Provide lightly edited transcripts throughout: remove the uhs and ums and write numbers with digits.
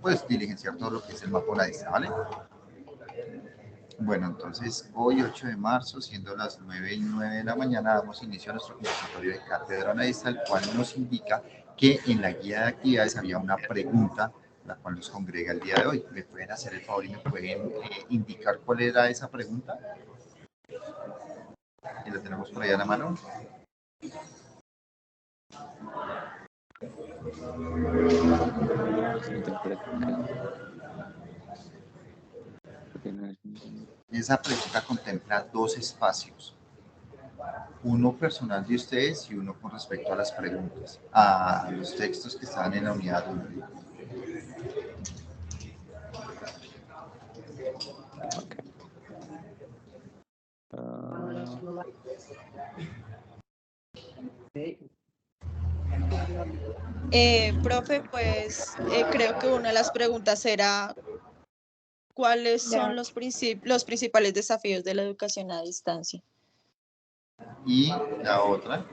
pues diligenciar todo lo que es el mapa nadista, ¿vale? Bueno, entonces hoy 8 de marzo, siendo las 9:09 de la mañana, damos inicio a nuestro conversatorio de cátedra nadista, el cual nos indica que en la guía de actividades había una pregunta, la cual nos congrega el día de hoy. ¿Me pueden hacer el favor y me pueden indicar cuál era esa pregunta? Y la tenemos por ahí a la mano. Esa pregunta contempla dos espacios, uno personal de ustedes y uno con respecto a las preguntas, a los textos que están en la unidad 1. Profe, pues creo que una de las preguntas era ¿cuáles son los principales desafíos de la educación a distancia? Y la otra.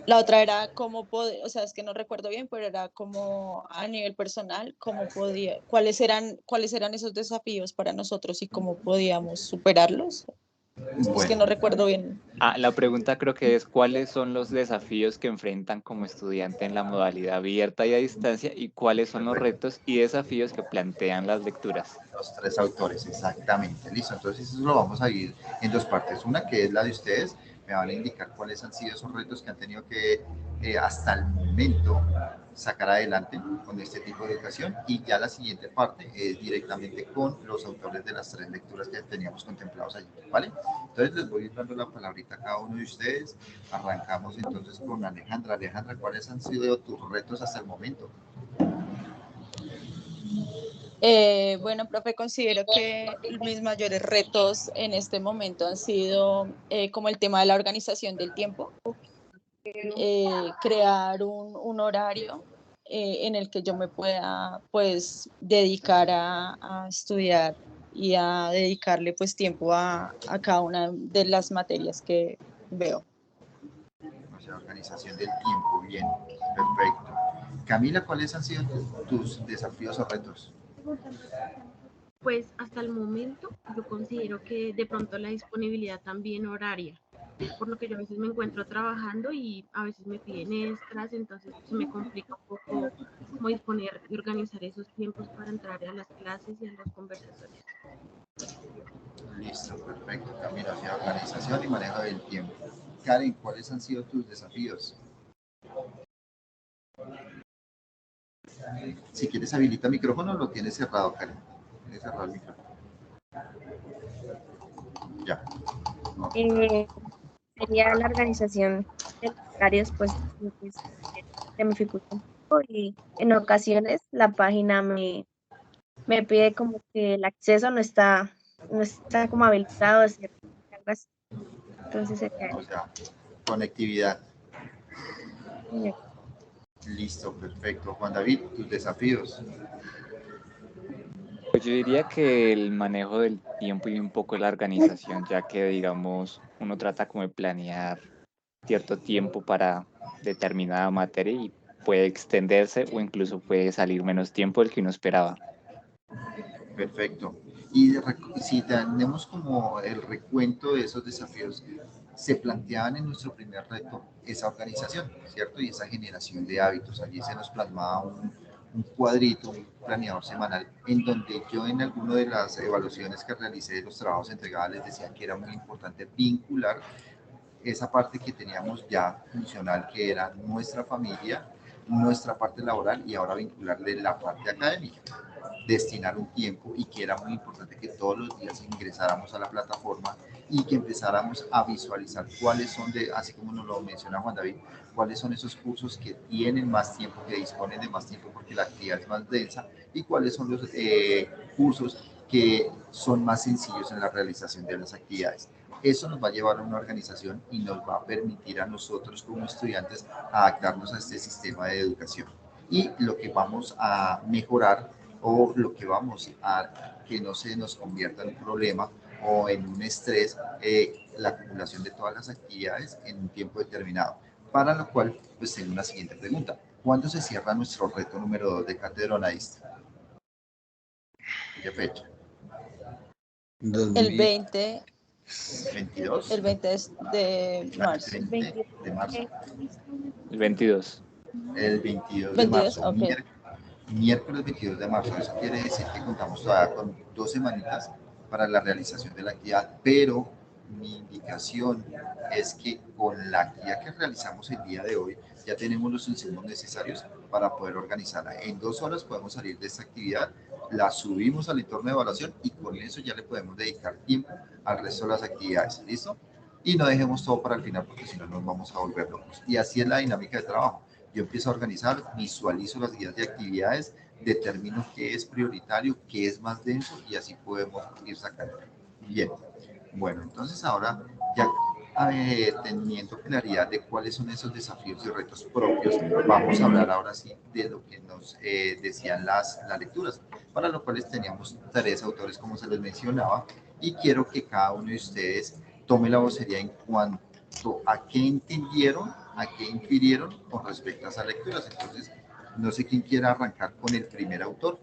La otra era cómo poder, o sea, es que no recuerdo bien, pero era como a nivel personal, cuáles eran esos desafíos para nosotros y cómo podíamos superarlos. Bueno. Es que no recuerdo bien. La pregunta creo que es ¿cuáles son los desafíos que enfrentan como estudiante en la modalidad abierta y a distancia y cuáles son los retos y desafíos que plantean las lecturas? Los tres autores, exactamente. Listo, entonces eso lo vamos a ir en dos partes. Una que es la de ustedes, me van a indicar cuáles han sido esos retos que han tenido que hasta el momento sacar adelante con este tipo de educación, y ya la siguiente parte es directamente con los autores de las tres lecturas que teníamos contemplados allí, ¿vale? Entonces les voy dando la palabrita a cada uno de ustedes. Arrancamos entonces con Alejandra. Alejandra, ¿cuáles han sido tus retos hasta el momento? Bueno, profe, considero que mis mayores retos en este momento han sido como el tema de la organización del tiempo, crear un horario en el que yo me pueda pues dedicar a estudiar y a dedicarle pues tiempo a cada una de las materias que veo. O sea, organización del tiempo, bien, perfecto. Camila, ¿cuáles han sido tus desafíos o retos? Pues hasta el momento yo considero que de pronto la disponibilidad también horaria, por lo que yo a veces me encuentro trabajando y a veces me piden extras, entonces se me complica un poco cómo disponer y organizar esos tiempos para entrar a las clases y a los conversatorios. Listo, perfecto. Camila, o sea, organización y manejo del tiempo. Karen, ¿cuáles han sido tus desafíos? Si quieres habilita el micrófono, lo tienes cerrado, Karen. Tienes cerrado el micrófono. Ya. No. Sería la organización de los horarios, pues se me dificulta un poco y en ocasiones la página me pide como que el acceso no está como habilitado, algo así. Entonces sería O sea, conectividad. eso. Listo, perfecto. Juan David, tus desafíos. Pues yo diría que el manejo del tiempo y un poco la organización, ya que digamos uno trata como de planear cierto tiempo para determinada materia y puede extenderse o incluso puede salir menos tiempo del que uno esperaba. Perfecto. Y si tenemos como el recuento de esos desafíos, se planteaban en nuestro primer reto esa organización, ¿cierto? Y esa generación de hábitos. Allí se nos plasmaba un cuadrito, un planeador semanal, en donde yo en alguna de las evaluaciones que realicé de los trabajos entregados les decía que era muy importante vincular esa parte que teníamos ya funcional, que era nuestra familia, nuestra parte laboral, y ahora vincularle la parte académica, destinar un tiempo, y que era muy importante que todos los días ingresáramos a la plataforma y que empezáramos a visualizar cuáles son, así como nos lo menciona Juan David, cuáles son esos cursos que tienen más tiempo, que disponen de más tiempo porque la actividad es más densa, y cuáles son los cursos que son más sencillos en la realización de las actividades. Eso nos va a llevar a una organización y nos va a permitir a nosotros como estudiantes adaptarnos a este sistema de educación. Y lo que vamos a mejorar, o lo que vamos a que no se nos convierta en un problema o en un estrés, la acumulación de todas las actividades en un tiempo determinado. Para lo cual, pues tengo una siguiente pregunta. ¿Cuándo se cierra nuestro reto número 2 de Catedronadista? ¿Qué fecha? El 20, ¿22? el 20 de marzo. 20 de marzo. El 22. El 22 de 22, marzo. ok. Miércoles 22 de marzo. Eso quiere decir que contamos todavía con 2 semanitas para la realización de la actividad, pero mi indicación es que con la actividad que realizamos el día de hoy ya tenemos los insumos necesarios para poder organizarla. En 2 horas podemos salir de esta actividad, la subimos al entorno de evaluación y con eso ya le podemos dedicar tiempo al resto de las actividades. ¿Listo? Y no dejemos todo para el final porque si no nos vamos a volver locos. Y así es la dinámica de trabajo. Yo empiezo a organizar, visualizo las guías de actividades, determino qué es prioritario, qué es más denso y así podemos ir sacando. Bien, bueno, entonces ahora ya teniendo claridad de cuáles son esos desafíos y retos propios, vamos a hablar ahora sí de lo que nos decían las lecturas, para lo cual teníamos 3 autores como se les mencionaba y quiero que cada uno de ustedes tome la vocería en cuanto a qué entendieron, a qué infirieron con respecto a esas lecturas. Entonces, no sé quién quiera arrancar con el primer autor,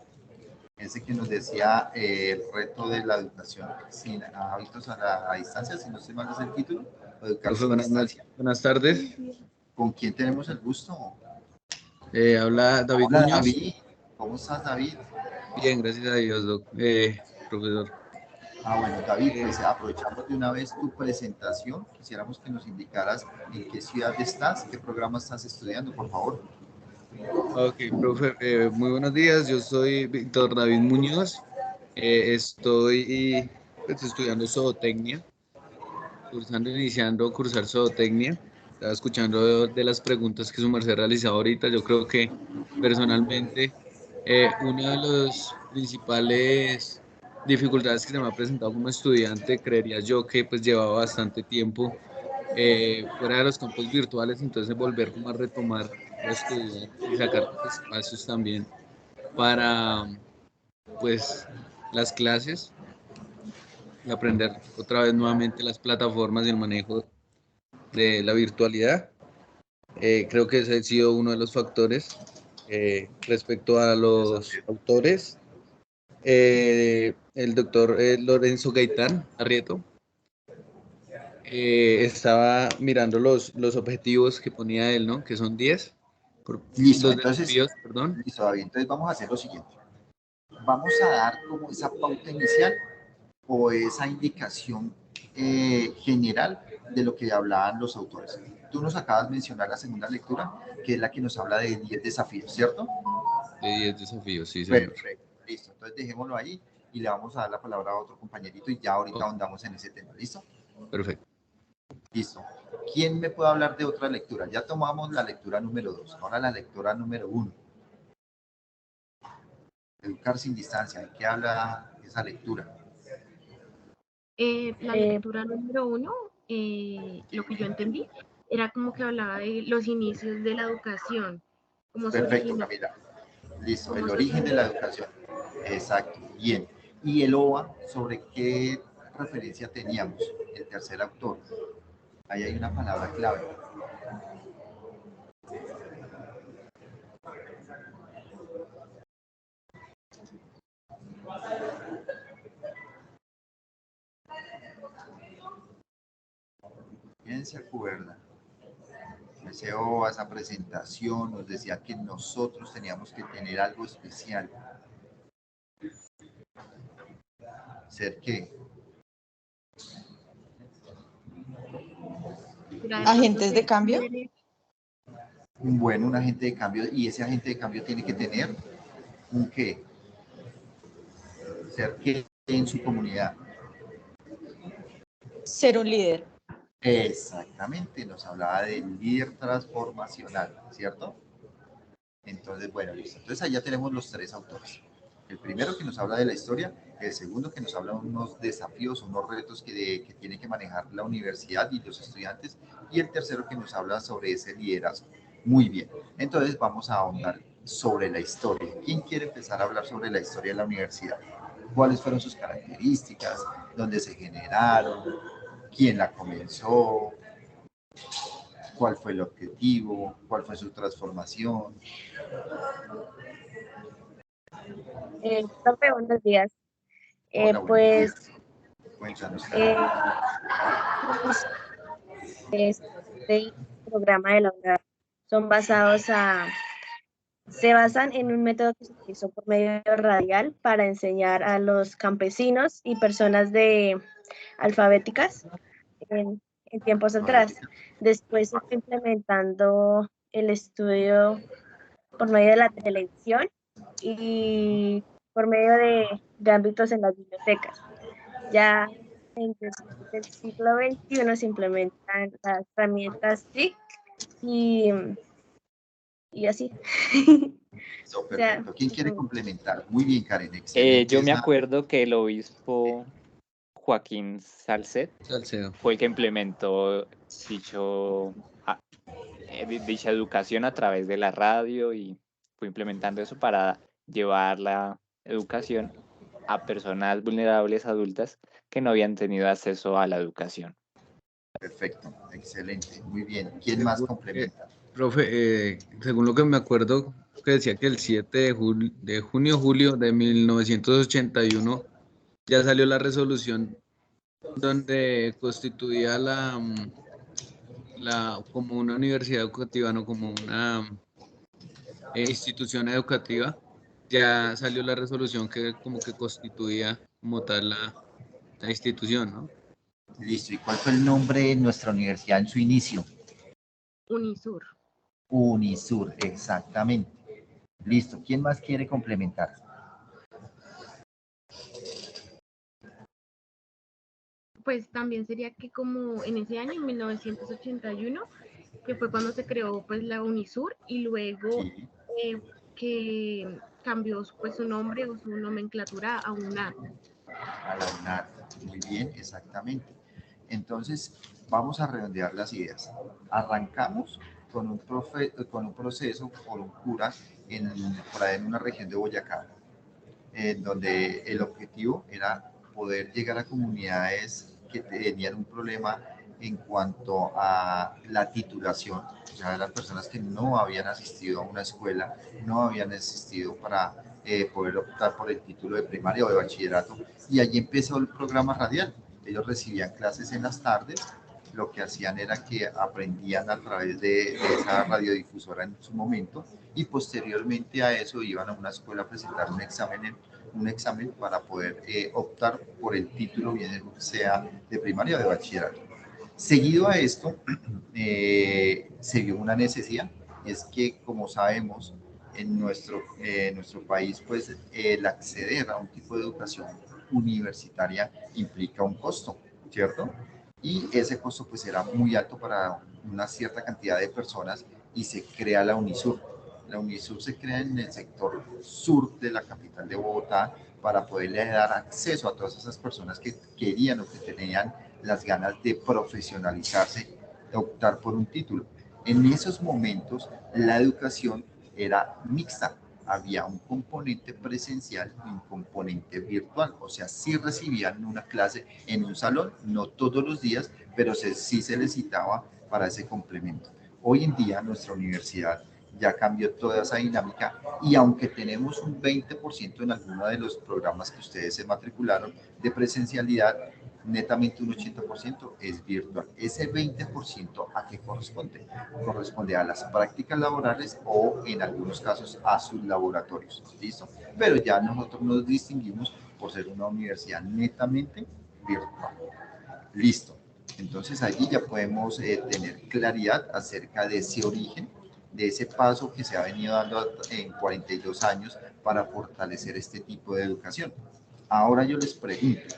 ese que nos decía el reto de la educación sin hábitos a distancia, si no se mal es el título, educarse a distancia. Buenas tardes. ¿Con quién tenemos el gusto? Habla David Hola, Muñoz. David. ¿Cómo estás, David? Bien, gracias a Dios, profesor. Bueno, David, pues aprovechando de una vez tu presentación, quisiéramos que nos indicaras en qué ciudad estás, qué programa estás estudiando, por favor. Ok, profe, muy buenos días. Yo soy Víctor David Muñoz. Estoy pues, estudiando zootecnia, iniciando a cursar zootecnia. Estaba escuchando de las preguntas que su merced realizado ahorita. Yo creo que personalmente una de las principales dificultades que se me ha presentado como estudiante, creería yo que pues llevaba bastante tiempo fuera de los campos virtuales, entonces volver como a retomar a estudiar y sacar los espacios también para pues las clases y aprender otra vez nuevamente las plataformas y el manejo de la virtualidad. Creo que ese ha sido uno de los factores. Respecto a los autores, el doctor Lorenzo Gaitán Arrieto estaba mirando los objetivos que ponía él, ¿no? Que son 10. Listo, Los entonces, desafíos, perdón. listo, David. Entonces vamos a hacer lo siguiente. Vamos a dar como esa pauta inicial o esa indicación general de lo que hablaban los autores. Tú nos acabas de mencionar la segunda lectura, que es la que nos habla de 10 desafíos, ¿cierto? De 10 desafíos, sí, señor. Perfecto, listo. Entonces dejémoslo ahí y le vamos a dar la palabra a otro compañerito y ya ahorita ahondamos en ese tema, ¿listo? Perfecto. Listo. ¿Quién me puede hablar de otra lectura? Ya tomamos la lectura número 2, ahora la lectura número 1. Educar sin distancia, ¿de qué habla esa lectura? La lectura número 1, lo que yo entendí, era como que hablaba de los inicios de la educación. Como Perfecto, Camila. Listo, el origen de la educación. Exacto, bien. ¿Y el OVA, sobre qué referencia teníamos? El tercer autor. Ahí hay una palabra clave. ¿Quién se acuerda? Ese OVA, esa presentación, nos decía que nosotros teníamos que tener algo especial. ¿Ser qué? ¿Agentes de cambio? Bueno, un agente de cambio, y ese agente de cambio tiene que tener un qué. Ser qué en su comunidad. Ser un líder. Exactamente, nos hablaba del líder transformacional, ¿cierto? Entonces, bueno, listo. Entonces, allá tenemos los 3 autores. El primero que nos habla de la historia, el segundo que nos habla de unos desafíos, unos retos que tiene que manejar la universidad y los estudiantes, y el tercero que nos habla sobre ese liderazgo. Muy bien, entonces vamos a ahondar sobre la historia. ¿Quién quiere empezar a hablar sobre la historia de la universidad? ¿Cuáles fueron sus características? ¿Dónde se generaron? ¿Quién la comenzó? ¿Cuál fue el objetivo? ¿Cuál fue su transformación? Profe, buenos días. Hola, buenos Pues días. Cuéntanos. este programa de la UNAM son se basan en un método que se utilizó por medio radial para enseñar a los campesinos y personas alfabéticas en tiempos atrás. Después se fue implementando el estudio por medio de la televisión y por medio de ámbitos en las bibliotecas. Ya después del siglo XXI se implementan las herramientas TIC y así. Listo, O sea, perfecto. ¿Quién quiere complementar? Muy bien, Karen, excelente. Yo me acuerdo que el obispo Joaquín Salcedo fue el que implementó dicha educación a través de la radio y fue implementando eso para llevar la educación a personas vulnerables adultas que no habían tenido acceso a la educación. Perfecto, excelente, muy bien. ¿Quién más complementa? Profe, según lo que me acuerdo, que decía que el 7 de junio-julio de 1981 ya salió la resolución donde constituía como una universidad educativa, no como una institución educativa. Ya salió la resolución que como que constituía como tal la institución, ¿no? Listo, ¿y cuál fue el nombre de nuestra universidad en su inicio? Unisur. Unisur, exactamente. Listo, ¿quién más quiere complementar? Pues también sería que como en ese año, en 1981, que fue cuando se creó pues la Unisur y luego Sí, que cambió pues su nombre o su nomenclatura a UNAD. a la UNAD. Muy bien, exactamente. Entonces, vamos a redondear las ideas. Arrancamos con con un proceso por un cura por ahí en una región de Boyacá, donde el objetivo era poder llegar a comunidades que tenían un problema en cuanto a la titulación, o sea, eran personas que no habían asistido a una escuela, no habían asistido para poder optar por el título de primaria o de bachillerato, y allí empezó el programa radial. Ellos recibían clases en las tardes, lo que hacían era que aprendían a través de esa radiodifusora en su momento, y posteriormente a eso iban a una escuela a presentar un examen para poder optar por el título, bien sea de primaria o de bachillerato. Seguido a esto, se vio una necesidad, y es que, como sabemos, en nuestro país, pues el acceder a un tipo de educación universitaria implica un costo, ¿cierto? Y ese costo pues era muy alto para una cierta cantidad de personas, y se crea la Unisur. La Unisur se crea en el sector sur de la capital de Bogotá para poderle dar acceso a todas esas personas que querían o que tenían las ganas de profesionalizarse, de optar por un título. En esos momentos la educación era mixta, había un componente presencial y un componente virtual, o sea, sí recibían una clase en un salón, no todos los días, pero sí se les citaba para ese complemento. Hoy en día nuestra universidad ya cambió toda esa dinámica, y aunque tenemos un 20% en alguno de los programas que ustedes se matricularon de presencialidad, netamente un 80% es virtual. Ese 20%, ¿a qué corresponde? Corresponde a las prácticas laborales o en algunos casos a sus laboratorios. ¿Listo? Pero ya nosotros nos distinguimos por ser una universidad netamente virtual. Listo. Entonces allí ya podemos tener claridad acerca de ese origen, de ese paso que se ha venido dando en 42 años para fortalecer este tipo de educación. Ahora yo les pregunto,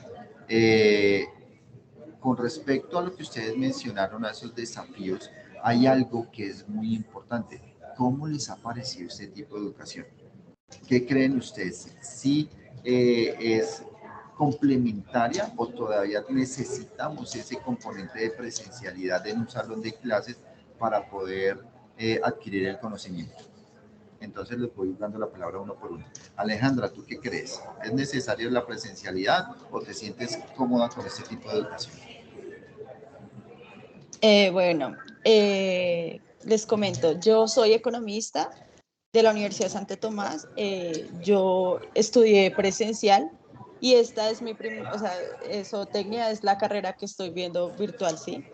con respecto a lo que ustedes mencionaron, a esos desafíos, hay algo que es muy importante. ¿Cómo les ha parecido este tipo de educación? ¿Qué creen ustedes? ¿Sí es complementaria o todavía necesitamos ese componente de presencialidad en un salón de clases para poder adquirir el conocimiento? Entonces les voy dando la palabra uno por uno. Alejandra, ¿tú qué crees? ¿Es necesaria la presencialidad o te sientes cómoda con este tipo de educación? Bueno, Les comento, yo soy economista de la Universidad de Santo Tomás. Yo estudié presencial y esta es o sea, zootecnia es la carrera que estoy viendo virtual, ¿sí?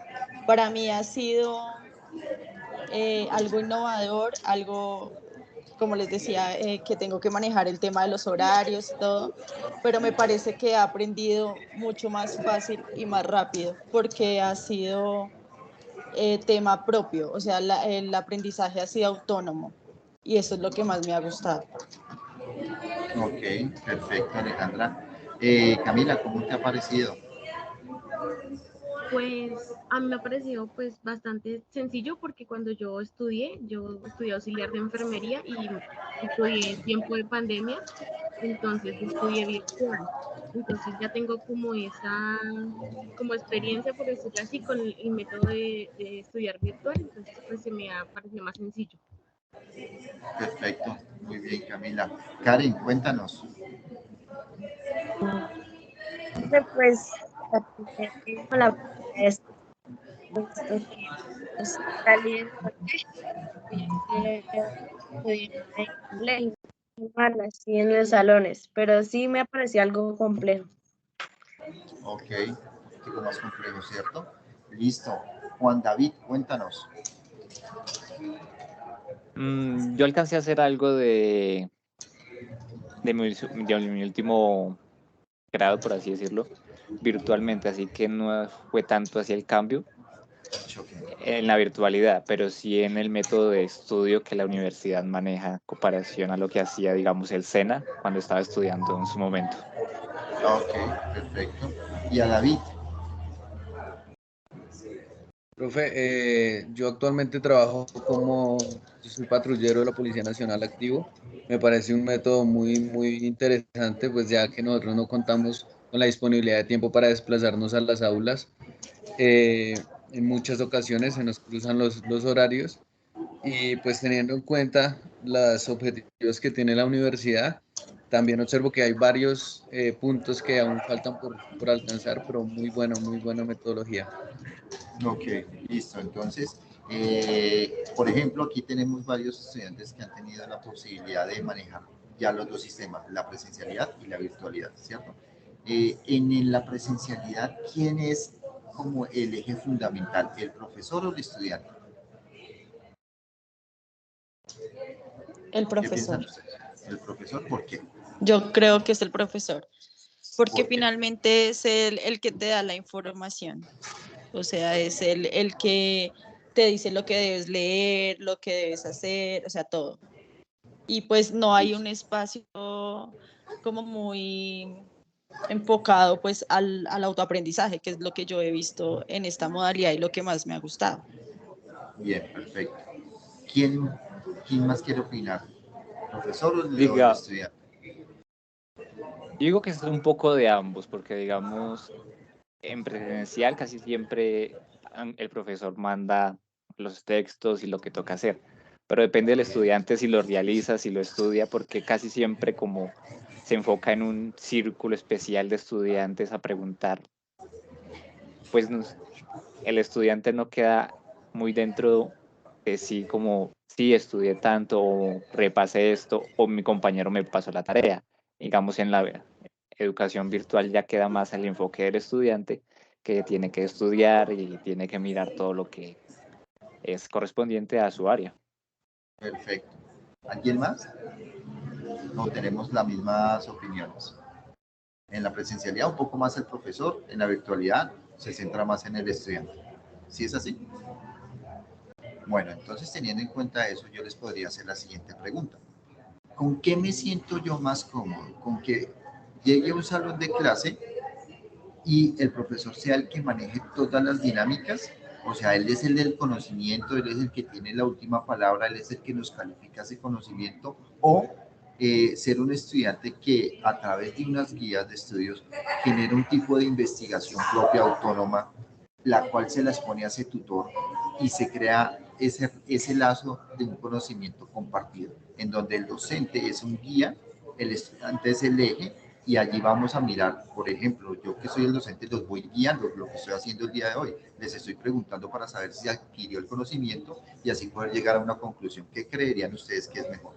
Para mí ha sido algo innovador, algo, como les decía, que tengo que manejar el tema de los horarios y todo, pero me parece que he aprendido mucho más fácil y más rápido porque ha sido tema propio, o sea, el aprendizaje ha sido autónomo y eso es lo que más me ha gustado. Ok, perfecto, Alejandra. Camila, ¿cómo te ha parecido? Pues a mí me ha parecido pues bastante sencillo porque cuando yo estudié auxiliar de enfermería y estudié en tiempo de pandemia, entonces estudié virtual. Entonces ya tengo como esa como experiencia, por decirlo así, con el método de estudiar virtual, entonces pues se me ha parecido más sencillo. Perfecto, muy bien, Camila. Karen, cuéntanos. Pues, con la es puesto que pues, salí del colegio, en colegio, así en los salones, pero sí me pareció algo complejo. Ok, un poquito más complejo, ¿cierto? Listo. Juan David, cuéntanos. Yo alcancé a hacer algo de mi último grado, por así decirlo, virtualmente, así que no fue tanto hacia el cambio en la virtualidad, pero sí en el método de estudio que la universidad maneja en comparación a lo que hacía, digamos, el SENA cuando estaba estudiando en su momento. Ok, perfecto. Y a David. Profe, yo actualmente trabajo yo soy patrullero de la Policía Nacional activo. Me parece un método muy interesante, pues ya que nosotros no contamos con la disponibilidad de tiempo para desplazarnos a las aulas. En muchas ocasiones se nos cruzan los horarios y pues teniendo en cuenta los objetivos que tiene la universidad, también observo que hay varios puntos que aún faltan por alcanzar, pero muy buena metodología. Ok, listo. Entonces, por ejemplo, aquí tenemos varios estudiantes que han tenido la posibilidad de manejar ya los dos sistemas, la presencialidad y la virtualidad, ¿cierto? La presencialidad, ¿quién es como el eje fundamental, el profesor o el estudiante? El ¿Qué piensan profesor. ustedes? ¿El profesor? ¿Por qué? Yo creo que es el profesor, porque ¿Por qué? finalmente es el que te da la información, o sea, es el que te dice lo que debes leer, lo que debes hacer, o sea, todo. Y pues no hay un espacio como muy enfocado pues al autoaprendizaje, que es lo que yo he visto en esta modalidad y lo que más me ha gustado. Bien, perfecto. ¿Quién, quién más quiere opinar? ¿Profesor o el Diga, estudiante? yo digo que es un poco de ambos, porque digamos, en presencial casi siempre el profesor manda los textos y lo que toca hacer, pero depende del estudiante si lo realiza, si lo estudia, porque casi siempre como se enfoca en un círculo especial de estudiantes a preguntar, pues el estudiante no queda muy dentro de sí como, sí, estudié tanto o repasé esto o mi compañero me pasó la tarea. Digamos, en la educación virtual ya queda más el enfoque del estudiante que tiene que estudiar y tiene que mirar todo lo que es correspondiente a su área. Perfecto. ¿Alguien más? ¿O tenemos las mismas opiniones? En la presencialidad un poco más el profesor, en la virtualidad se centra más en el estudiante. ¿Sí es así? Bueno, entonces teniendo en cuenta eso, yo les podría hacer la siguiente pregunta. ¿Con qué me siento yo más cómodo? ¿Con que llegue a un salón de clase y el profesor sea el que maneje todas las dinámicas? O sea, él es el del conocimiento, él es el que tiene la última palabra, él es el que nos califica ese conocimiento, o ser un estudiante que a través de unas guías de estudios genera un tipo de investigación propia, autónoma, la cual se la expone a ese tutor y se crea ese lazo de un conocimiento compartido, en donde el docente es un guía, el estudiante es el eje y allí vamos a mirar, por ejemplo, yo que soy el docente, los voy guiando, lo que estoy haciendo el día de hoy, les estoy preguntando para saber si adquirió el conocimiento y así poder llegar a una conclusión. ¿Qué creerían ustedes que es mejor?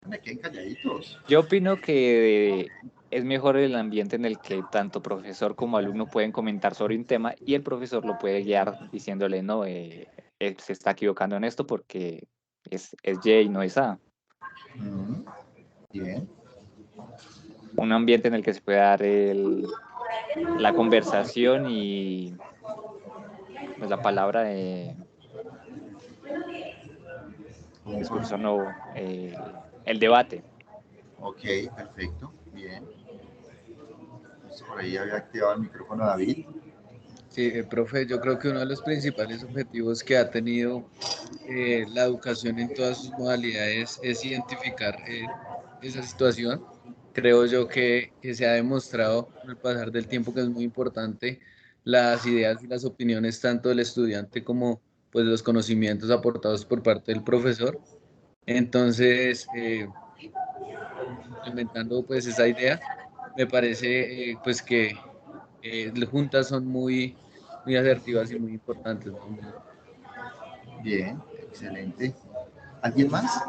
Me queden calladitos. Yo opino que es mejor el ambiente en el que tanto profesor como alumno pueden comentar sobre un tema y el profesor lo puede guiar diciéndole, no, se está equivocando en esto porque es Y y no es A. Bien. Un ambiente en el que se puede dar la conversación y pues, la palabra de discurso, no, el debate. Ok, perfecto, bien. Por ahí había activado el micrófono David. Sí, profe, yo creo que uno de los principales objetivos que ha tenido la educación en todas sus modalidades es identificar esa situación. Creo yo que se ha demostrado con el pasar del tiempo que es muy importante las ideas y las opiniones tanto del estudiante como pues los conocimientos aportados por parte del profesor. Entonces, implementando pues esa idea, me parece pues que juntas son muy asertivas y muy importantes, ¿no? Bien, excelente. ¿Alguien más?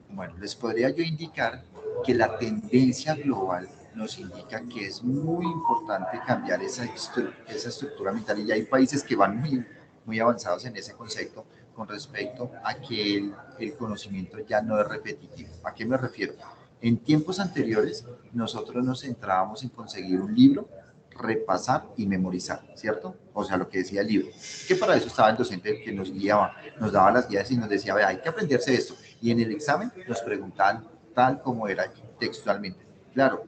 Bueno, les podría yo indicar que la tendencia global nos indica que es muy importante cambiar esa estructura mental y hay países que van muy avanzados en ese concepto con respecto a que el conocimiento ya no es repetitivo. ¿A qué me refiero? En tiempos anteriores nosotros nos centrábamos en conseguir un libro, repasar y memorizar, ¿cierto? O sea, lo que decía el libro. Que para eso estaba el docente que nos guiaba, nos daba las guías y nos decía, vea, hay que aprenderse esto. Y en el examen nos preguntaban tal como era textualmente. Claro,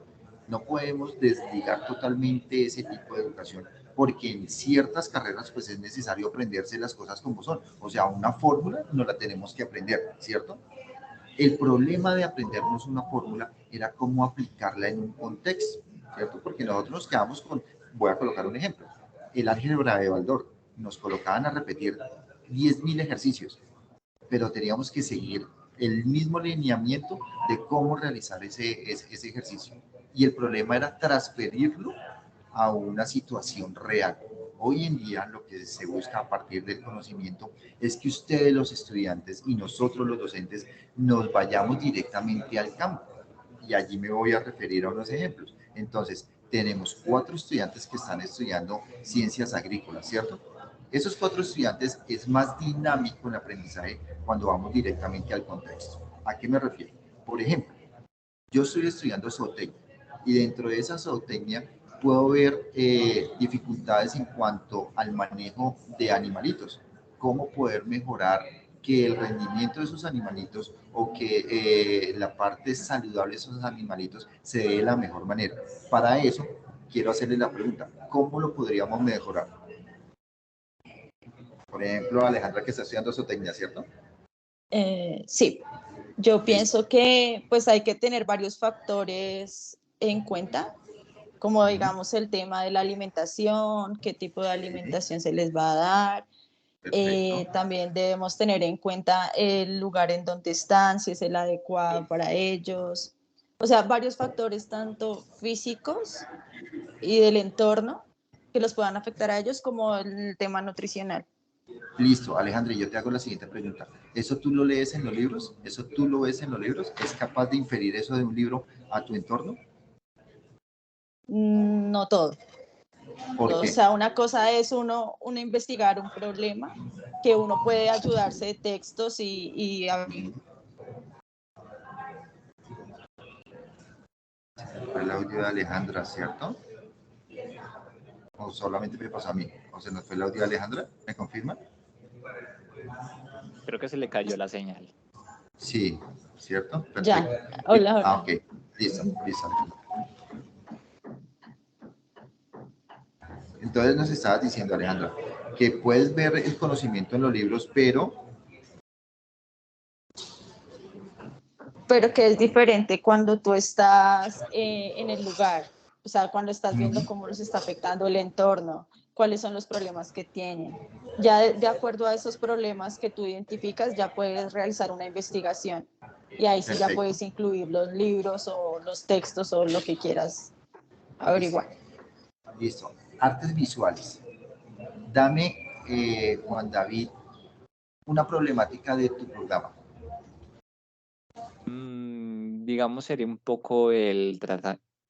no podemos desligar totalmente ese tipo de educación porque en ciertas carreras pues es necesario aprenderse las cosas como son. O sea, una fórmula no la tenemos que aprender, ¿cierto? El problema de aprendernos una fórmula era cómo aplicarla en un contexto, ¿cierto? Porque nosotros nos quedamos con, voy a colocar un ejemplo, el álgebra de Baldor, nos colocaban a repetir 10.000 ejercicios, pero teníamos que seguir el mismo lineamiento de cómo realizar ese ejercicio. Y el problema era transferirlo a una situación real. Hoy en día lo que se busca a partir del conocimiento es que ustedes los estudiantes y nosotros los docentes nos vayamos directamente al campo. Y allí me voy a referir a unos ejemplos. Entonces, tenemos 4 estudiantes que están estudiando ciencias agrícolas, ¿cierto? Esos 4 estudiantes es más dinámico el aprendizaje cuando vamos directamente al contexto. ¿A qué me refiero? Por ejemplo, yo estoy estudiando zootecnia y dentro de esa zootecnia puedo ver dificultades en cuanto al manejo de animalitos. Cómo poder mejorar que el rendimiento de esos animalitos o que la parte saludable de esos animalitos se dé de la mejor manera. Para eso, quiero hacerle la pregunta, ¿cómo lo podríamos mejorar? Por ejemplo, Alejandra que está estudiando zootecnia, ¿cierto? Sí, yo pienso que pues hay que tener varios factores en cuenta, como digamos el tema de la alimentación, qué tipo de alimentación se les va a dar. Perfecto. También debemos tener en cuenta el lugar en donde están, si es el adecuado para ellos. O sea, varios factores, tanto físicos y del entorno, que los puedan afectar a ellos, como el tema nutricional. Listo, Alejandra, yo te hago la siguiente pregunta. ¿Eso tú lo lees en los libros? ¿Eso tú lo ves en los libros? ¿Es capaz de inferir eso de un libro a tu entorno? No todo. ¿Por O qué? sea, una cosa es uno investigar un problema, que uno puede ayudarse de textos y Fue el audio de Alejandra, ¿cierto? ¿O solamente me pasó a mí? ¿O se nos fue el audio de Alejandra? ¿Me confirma? Creo que se le cayó la señal. Sí, ¿cierto? ya. Perfecto. Hola, Ah, hola. ok. Listo, listo. Entonces nos estabas diciendo, Alejandra, que puedes ver el conocimiento en los libros, Pero que es diferente cuando tú estás en el lugar. O sea, cuando estás viendo Ujú. cómo los está afectando el entorno, cuáles son los problemas que tienen. Ya de acuerdo a esos problemas que tú identificas, ya puedes realizar una investigación. Y ahí sí ya Perfecto. puedes incluir los libros o los textos o lo que quieras Listo. averiguar. Listo. Artes visuales. Dame, Juan David, una problemática de tu programa. Digamos, sería un poco el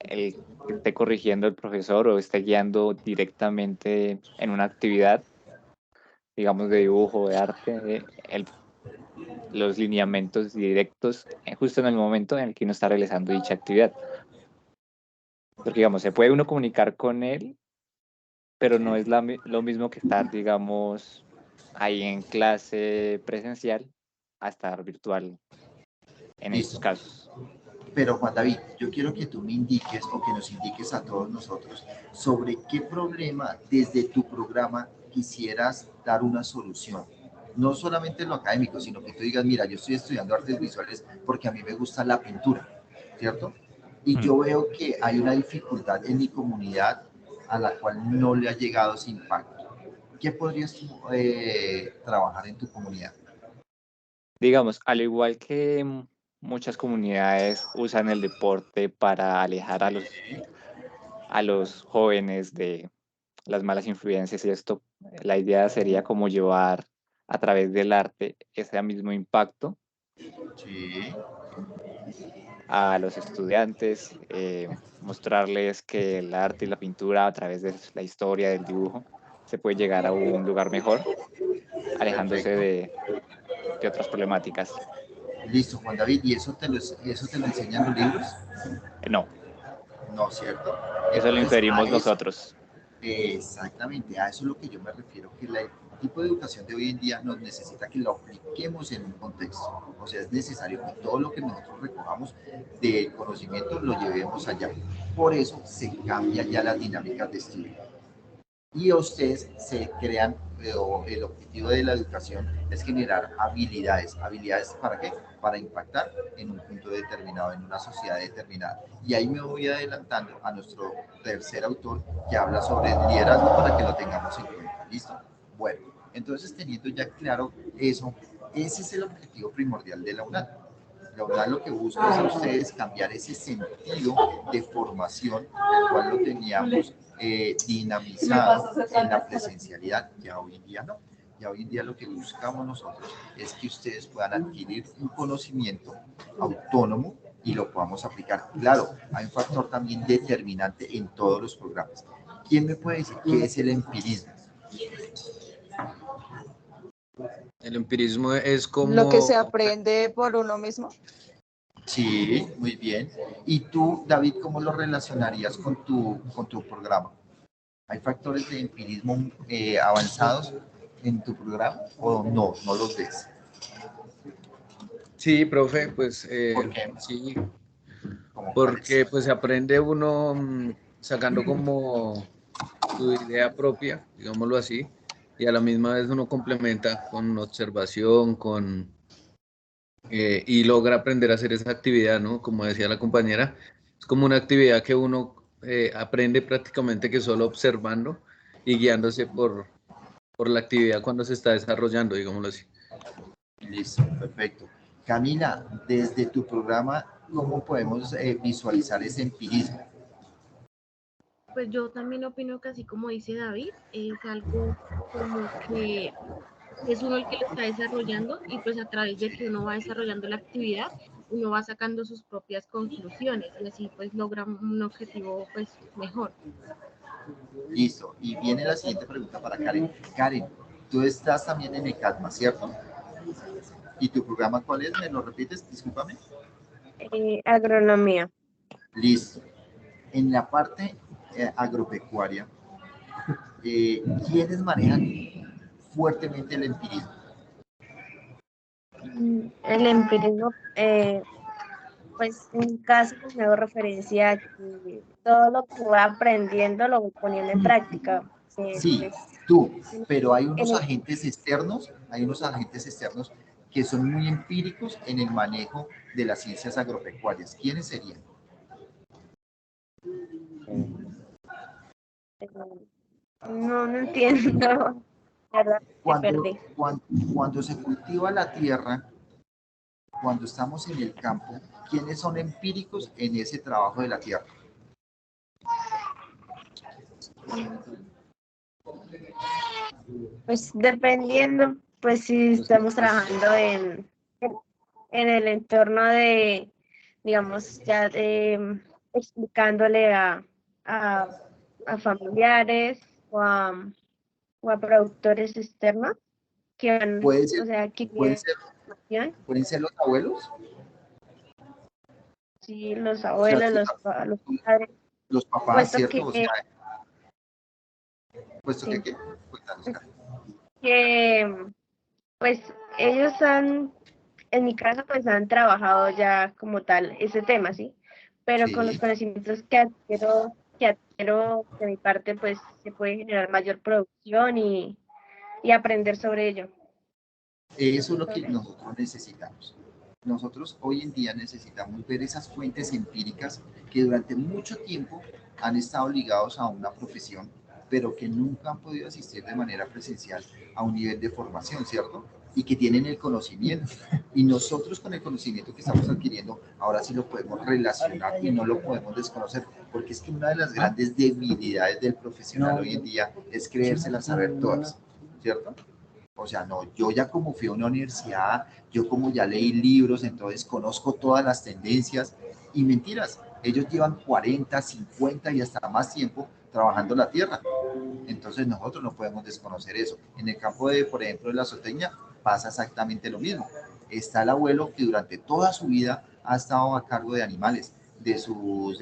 que esté corrigiendo el profesor o esté guiando directamente en una actividad, digamos, de dibujo, de arte, los lineamientos directos justo en el momento en el que uno está realizando dicha actividad. Porque, digamos, se puede uno comunicar con él, pero no es lo mismo que estar, digamos, ahí en clase presencial a estar virtual en estos Listo. casos. Pero Juan David, yo quiero que tú me indiques o que nos indiques a todos nosotros sobre qué problema desde tu programa quisieras dar una solución. No solamente en lo académico, sino que tú digas, mira, yo estoy estudiando artes visuales porque a mí me gusta la pintura, ¿cierto? Y yo veo que hay una dificultad en mi comunidad a la cual no le ha llegado ese impacto. ¿Qué podrías tú, trabajar en tu comunidad? Digamos, al igual que muchas comunidades usan el deporte para alejar a los jóvenes de las malas influencias y esto, la idea sería como llevar a través del arte ese mismo impacto Sí, a los estudiantes, mostrarles que el arte y la pintura a través de la historia del dibujo se puede llegar a un lugar mejor, alejándose perfecto. de otras problemáticas. Listo, Juan David, ¿y eso te lo enseñan los libros? No, No, ¿cierto? eso lo Entonces, a inferimos eso, nosotros. exactamente, a eso es lo que yo me refiero, que el tipo de educación de hoy en día nos necesita que lo apliquemos en un contexto. O sea, es necesario que todo lo que nosotros recojamos de conocimiento lo llevemos allá. Por eso se cambian ya las dinámicas de estudio. Y a ustedes se crean, o el objetivo de la educación es generar habilidades. ¿Habilidades para qué? Para impactar en un punto determinado, en una sociedad determinada. Y ahí me voy adelantando a nuestro tercer autor que habla sobre el liderazgo para que lo tengamos en cuenta. ¿Listo? Bueno, entonces teniendo ya claro eso, ese es el objetivo primordial de la UNAD. La UNAD lo que busca es a ustedes cambiar ese sentido de formación, el cual lo teníamos dinamizado en la presencialidad, ya hoy en día no. Ya hoy en día lo que buscamos nosotros es que ustedes puedan adquirir un conocimiento autónomo y lo podamos aplicar. Claro, hay un factor también determinante en todos los programas. ¿Quién me puede decir qué es el empirismo? El empirismo es Lo que como, se aprende por uno mismo. Sí, muy bien. ¿Y tú, David, cómo lo relacionarías con tu programa? ¿Hay factores de empirismo avanzados en tu programa o no, no los ves? sí, profe, pues ¿Por qué? sí, ¿Cómo cuáles? porque pues se aprende uno sacando como su idea propia, digámoslo así, y a la misma vez uno complementa con observación, y logra aprender a hacer esa actividad, ¿no? Como decía la compañera, es como una actividad que uno aprende prácticamente que solo observando y guiándose por la actividad cuando se está desarrollando, digámoslo así. Listo, perfecto. Camila, desde tu programa, ¿cómo podemos visualizar ese empirismo? Pues yo también opino que así como dice David, es algo como que es uno el que lo está desarrollando y pues a través de que uno va desarrollando la actividad, uno va sacando sus propias conclusiones y así pues logra un objetivo pues mejor. Listo. Y viene la siguiente pregunta para Karen. Karen, tú estás también en ECADMA, ¿cierto? ¿Y tu programa cuál es? ¿Me lo repites? Discúlpame. Agronomía. Listo. En la parte agropecuaria, ¿quiénes manejan fuertemente el empirismo? El empirismo, pues en mi caso pues, me hago referencia a que todo lo que voy aprendiendo lo voy poniendo en práctica. Sí, Pues, tú, en, pero en el- hay unos agentes externos que son muy empíricos en el manejo de las ciencias agropecuarias. ¿Quiénes serían? No entiendo. La verdad, me Cuando, perdí. cuando se cultiva la tierra, cuando estamos en el campo, ¿quiénes son empíricos en ese trabajo de la tierra? Pues dependiendo, pues si estamos trabajando en el entorno de, digamos, ya de explicándole a, a familiares o a productores externos que van, Puede ser, o sea, que pueden tienen ser, información, pueden ser los abuelos, sí, los o sea, abuelos, los padres, los papás, puesto ¿cierto? O sea, puesto que sí, qué. Cuéntanos, Karen. que pues ellos han, en mi caso, pues han trabajado ya como tal ese tema, ¿sí? Pero con los Sí, conocimientos que adquiero de mi parte, pues se puede generar mayor producción y aprender sobre ello. eso es lo que nosotros necesitamos. Nosotros hoy en día necesitamos ver esas fuentes empíricas que durante mucho tiempo han estado ligados a una profesión, pero que nunca han podido asistir de manera presencial a un nivel de formación, ¿cierto? Y que tienen el conocimiento. Y nosotros con el conocimiento que estamos adquiriendo, ahora sí lo podemos relacionar y no lo podemos desconocer, porque es que una de las grandes debilidades del profesional hoy en día es creérselas saber todas, ¿cierto? O sea, no, yo ya como fui a una universidad, yo como ya leí libros, entonces conozco todas las tendencias y mentiras. Ellos llevan 40, 50 y hasta más tiempo trabajando la tierra. Entonces nosotros no podemos desconocer eso. En el campo de, por ejemplo, de la zootecnia pasa exactamente lo mismo. Está el abuelo que durante toda su vida ha estado a cargo de animales, de sus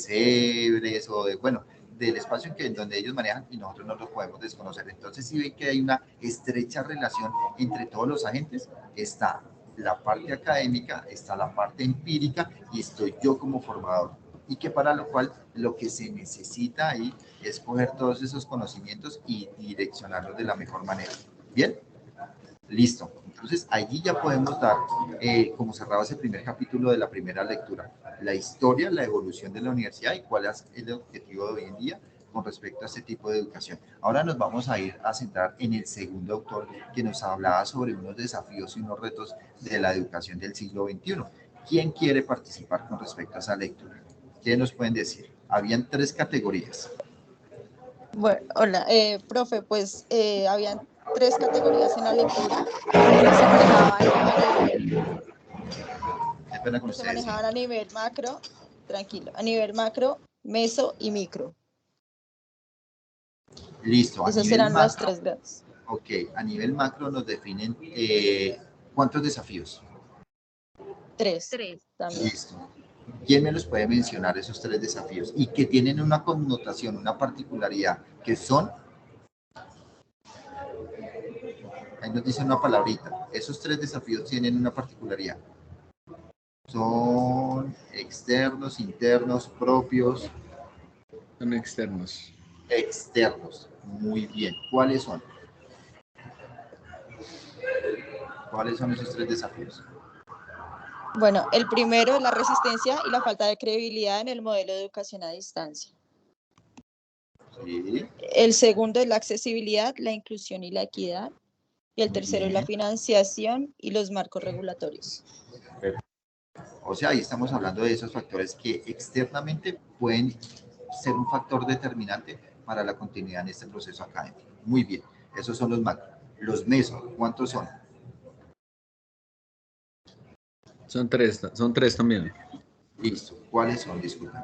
pesebres o de, bueno, del espacio en donde ellos manejan y nosotros no lo podemos desconocer. Entonces, si ven que hay una estrecha relación entre todos los agentes, está la parte académica, está la parte empírica y estoy yo como formador. Y que para lo cual lo que se necesita ahí es coger todos esos conocimientos y direccionarlos de la mejor manera. ¿Bien? Listo. Entonces, allí ya podemos dar, como cerrado ese primer capítulo de la primera lectura, la historia, la evolución de la universidad y cuál es el objetivo de hoy en día con respecto a este tipo de educación. Ahora nos vamos a ir a centrar en el segundo autor que nos hablaba sobre unos desafíos y unos retos de la educación del siglo XXI. ¿Quién quiere participar con respecto a esa lectura? ¿Qué nos pueden decir? Habían 3 categorías. Bueno, hola, profe, pues habían 3 categorías en la lectura que se manejaban Qué pena con se ustedes, sí. manejaban a nivel macro, tranquilo, a nivel macro, meso y micro. Listo, a Esos nivel eran los macro, 3 grados. ok, a nivel macro nos definen cuántos desafíos. 3 3. también. Listo. ¿Quién me los puede mencionar esos 3 desafíos? Y que tienen una connotación, una particularidad, que son, ahí nos dice una palabrita, esos 3 desafíos tienen una particularidad. Son externos, internos, propios, Son externos. externos. Muy bien. ¿Cuáles son? ¿Cuáles son esos 3 desafíos? Bueno, el primero es la resistencia y la falta de credibilidad en el modelo de educación a distancia. Sí, El segundo es la accesibilidad, la inclusión y la equidad. Y el muy tercero es la bien. financiación y los marcos regulatorios. O sea, ahí estamos hablando de esos factores que externamente pueden ser un factor determinante para la continuidad en este proceso académico. Muy bien, esos son los macro. Los mesos, ¿cuántos son? Son tres también. Listo, ¿cuáles son? Disculpen.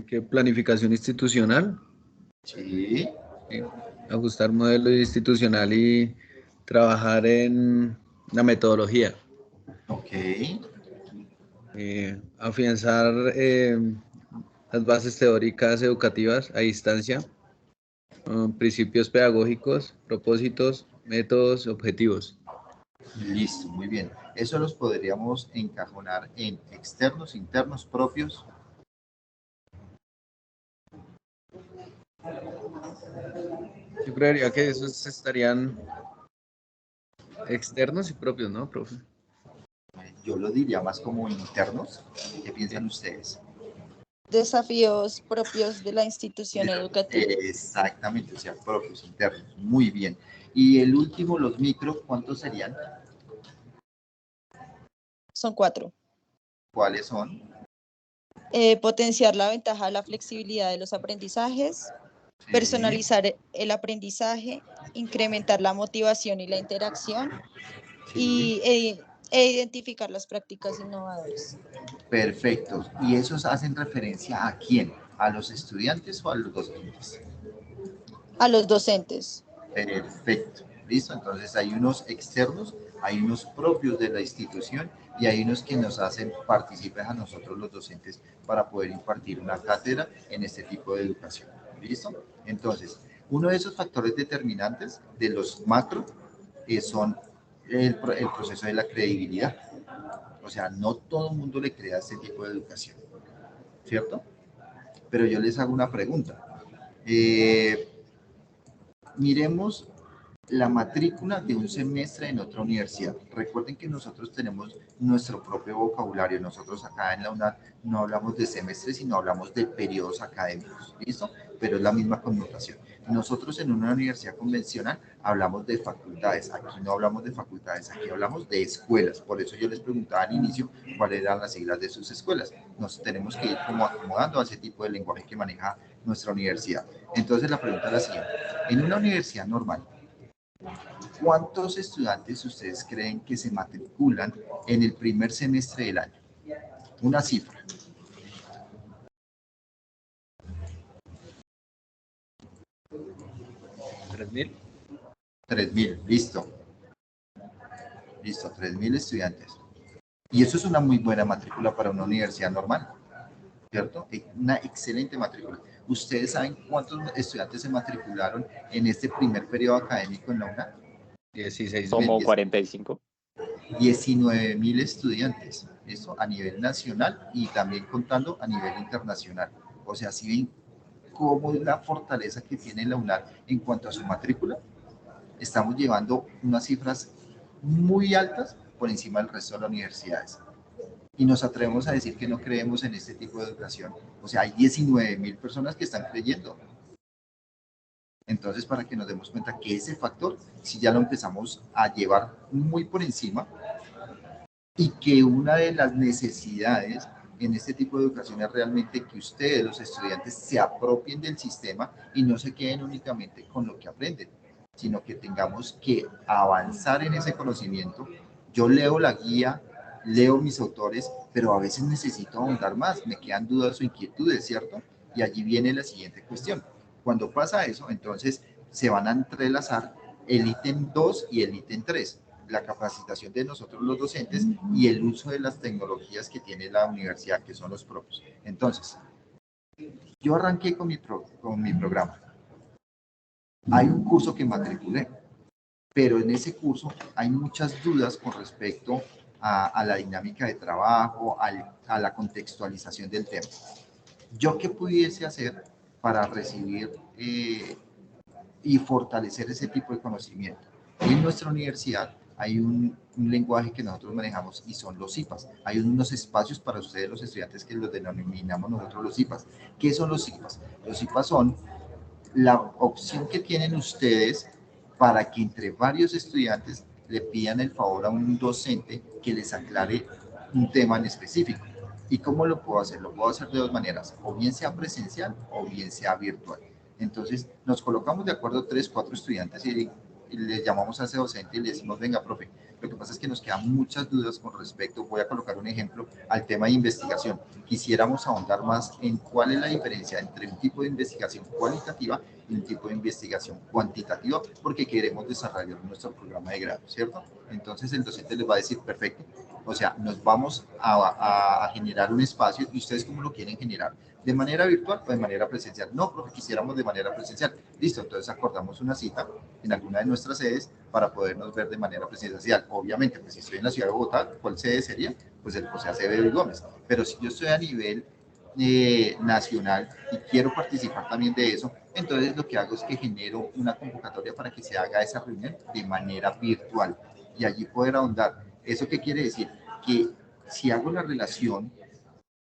¿Qué planificación institucional? Sí, Sí. Ajustar modelo institucional y trabajar en la metodología. ok, Afianzar las bases teóricas educativas a distancia, principios pedagógicos, propósitos, métodos, objetivos. listo, muy bien. Eso los podríamos encajonar en externos, internos, propios. Yo creería que esos estarían externos y propios, ¿no, profe? Yo lo diría más como internos. ¿Qué piensan Sí. ustedes? desafíos propios de la institución educativa. Exactamente, o sea, propios, internos. Muy bien. Y el último, los micro, ¿cuántos serían? Son 4. ¿Cuáles son? Potenciar la ventaja de la flexibilidad de los aprendizajes, Sí, personalizar el aprendizaje, incrementar la motivación y la interacción sí. e identificar las prácticas innovadoras. Perfecto. ¿Y esos hacen referencia a quién? ¿A los estudiantes o a los docentes? A los docentes. Perfecto. ¿Listo? Entonces hay unos externos, hay unos propios de la institución y hay unos que nos hacen partícipes a nosotros los docentes para poder impartir una cátedra en este tipo de educación. ¿Listo? Entonces, uno de esos factores determinantes de los macro son el proceso de la credibilidad. O sea, no todo el mundo le crea este tipo de educación, ¿cierto? Pero yo les hago una pregunta. Miremos la matrícula de un semestre en otra universidad. Recuerden que nosotros tenemos nuestro propio vocabulario. Nosotros acá en la UNAD no hablamos de semestres, sino hablamos de periodos académicos. ¿Listo? Pero es la misma connotación. Nosotros en una universidad convencional hablamos de facultades. Aquí no hablamos de facultades, aquí hablamos de escuelas. Por eso yo les preguntaba al inicio cuáles eran las siglas de sus escuelas. Nos tenemos que ir como acomodando a ese tipo de lenguaje que maneja nuestra universidad. Entonces la pregunta es la siguiente. En una universidad normal, ¿cuántos estudiantes ustedes creen que se matriculan en el primer semestre del año? Una cifra. ¿3.000? 3.000, listo. Listo, 3.000 estudiantes. Y eso es una muy buena matrícula para una universidad normal, ¿cierto? Una excelente matrícula. ¿Ustedes saben cuántos estudiantes se matricularon en este primer periodo académico en la UNAD? 16.000. Como 45. 19.000 estudiantes, eso a nivel nacional y también contando a nivel internacional. O sea, si ven cómo es la fortaleza que tiene la UNAD en cuanto a su matrícula, estamos llevando unas cifras muy altas por encima del resto de las universidades. Y nos atrevemos a decir que no creemos en este tipo de educación. O sea, hay 19.000 personas que están creyendo. Entonces, para que nos demos cuenta que ese factor, si ya lo empezamos a llevar muy por encima, y que una de las necesidades en este tipo de educación es realmente que ustedes, los estudiantes, se apropien del sistema y no se queden únicamente con lo que aprenden, sino que tengamos que avanzar en ese conocimiento. Yo leo la guía, leo mis autores, pero a veces necesito ahondar más, me quedan dudas o inquietudes, ¿cierto? Y allí viene la siguiente cuestión. Cuando pasa eso, entonces se van a entrelazar el ítem 2 y el ítem 3, la capacitación de nosotros los docentes y el uso de las tecnologías que tiene la universidad, que son los propios. Entonces, yo arranqué con mi programa. Hay un curso que matriculé, pero en ese curso hay muchas dudas con respecto a la dinámica de trabajo, a la contextualización del tema. ¿Yo qué pudiese hacer para recibir y fortalecer ese tipo de conocimiento? En nuestra universidad hay un lenguaje que nosotros manejamos y son los IPAs. Hay unos espacios para ustedes, los estudiantes, que los denominamos nosotros los IPAs. ¿Qué son los IPAs? Los IPAs son la opción que tienen ustedes para que entre varios estudiantes le pidan el favor a un docente que les aclare un tema en específico. ¿Y cómo lo puedo hacer? Lo puedo hacer de dos maneras, o bien sea presencial o bien sea virtual. Entonces, nos colocamos de acuerdo 3, 4 estudiantes y le llamamos a ese docente y le decimos, venga, profe, lo que pasa es que nos quedan muchas dudas con respecto, voy a colocar un ejemplo, al tema de investigación. Quisiéramos ahondar más en cuál es la diferencia entre un tipo de investigación cualitativa y un tipo de investigación cuantitativa, porque queremos desarrollar nuestro programa de grado, ¿cierto? Entonces el docente les va a decir, perfecto, o sea, nos vamos a generar un espacio y ustedes cómo lo quieren generar, de manera virtual o de manera presencial. No, porque quisiéramos de manera presencial. Listo, entonces acordamos una cita en alguna de nuestras sedes para podernos ver de manera presencial. Obviamente, pues si estoy en la ciudad de Bogotá, ¿cuál sede sería? Pues el José Acevedo y Gómez. Pero si yo estoy a nivel nacional y quiero participar también de eso, entonces lo que hago es que genero una convocatoria para que se haga esa reunión de manera virtual y allí poder ahondar. ¿Eso qué quiere decir? Que si hago la relación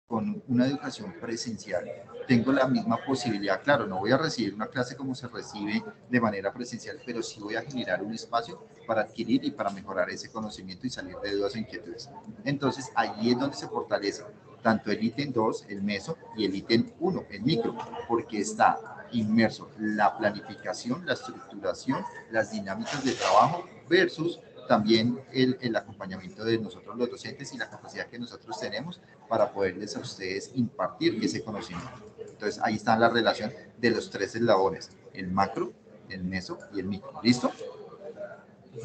con una educación presencial, tengo la misma posibilidad. Claro, no voy a recibir una clase como se recibe de manera presencial, pero sí voy a generar un espacio para adquirir y para mejorar ese conocimiento y salir de dudas e inquietudes. Entonces, ahí es donde se fortalece tanto el ítem 2, el meso, y el ítem 1, el micro, porque está inmerso la planificación, la estructuración, las dinámicas de trabajo versus también el acompañamiento de nosotros los docentes y la capacidad que nosotros tenemos para poderles a ustedes impartir ese conocimiento. Entonces ahí está la relación de los tres eslabones, el macro, el meso y el micro. ¿Listo?